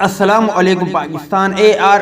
السلام علیکم پاکستان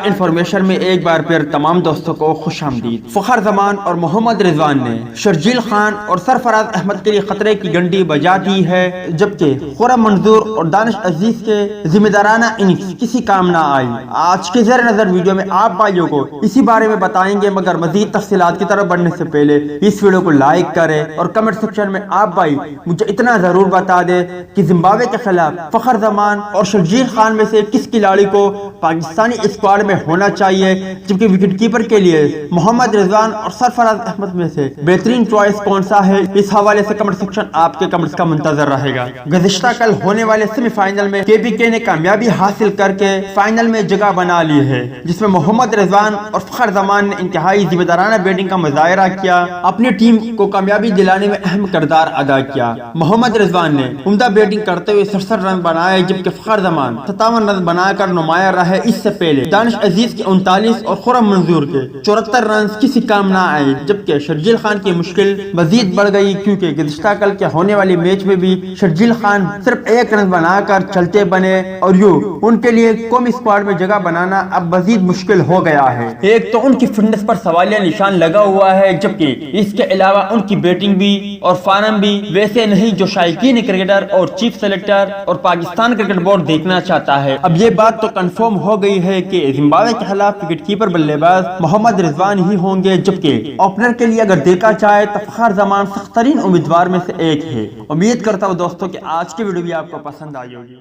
انفارمیشن میں ایک بار پھر تمام دوستوں کو خوش آمدید۔ فخر زمان اور محمد رضوان نے شرجیل خان اور سرفراز احمد کے لیے خطرے کی گھنٹی بجا دی ہے، جبکہ خرم منظور اور دانش عزیز کے ذمہ دارانہ اننگز کسی کام نہ آئی۔ آج کے زیر نظر ویڈیو میں آپ بھائیوں کو اسی بارے میں بتائیں گے، مگر مزید تفصیلات کی طرف بڑھنے سے پہلے اس ویڈیو کو لائک کریں اور کمنٹ سیکشن میں آپ بھائی مجھے اتنا ضرور بتا دیں کہ زمبابوے کے خلاف فخر زمان اور شرجیل خان میں سے کس کھلاڑی کو پاکستانی اسکواڈ میں ہونا چاہیے، جبکہ وکٹ کیپر کے لیے محمد رضوان اور سرفراز احمد میں سے بہترین چوائس کون سا ہے۔ اس حوالے سے کمنٹ سیکشن آپ کے کمنٹس کا منتظر رہے گا۔ گزشتہ کل ہونے والے سیمی فائنل میں KBK نے کامیابی حاصل کر کے فائنل میں جگہ بنا لی ہے، جس میں محمد رضوان اور فخر زمان نے انتہائی ذمہ دارانہ بیٹنگ کا مظاہرہ کیا، اپنی ٹیم کو کامیابی دلانے میں اہم کردار ادا کیا۔ محمد رضوان نے عمدہ بیٹنگ کرتے ہوئے 67 رن بنائے، جبکہ فخر زمان 57 رن بنا کر نمایاں رہے۔ اس سے پہلے دانش عزیز کے 39 اور خرم منظور کے 74 رنز کسی کام نہ آئے، جبکہ شرجیل خان کی مشکل مزید بڑھ گئی، کیونکہ گزشتہ کل کے ہونے والی میچ میں بھی شرجیل خان صرف 1 رن بنا کر چلتے بنے، اور یوں ان کے لیے قومی اسکواڈ میں جگہ بنانا اب مزید مشکل ہو گیا ہے۔ ایک تو ان کی فٹنس پر سوالیہ نشان لگا ہوا ہے، جبکہ اس کے علاوہ ان کی بیٹنگ بھی اور فارم بھی ویسے نہیں جو شائقین کرکٹر اور چیف سلیکٹر اور پاکستان کرکٹ بورڈ دیکھنا چاہتا ہے۔ اب یہ بات تو کنفرم ہو گئی ہے کہ زمبابوے کے خلاف وکٹ کیپر بلے باز محمد رضوان ہی ہوں گے، جبکہ اوپنر کے لیے اگر دیکھا جائے تو فخر زمان سخت ترین امیدوار میں سے ایک ہے۔ امید کرتا ہوں دوستوں کہ آج کی ویڈیو بھی آپ کو پسند آئی ہوگی۔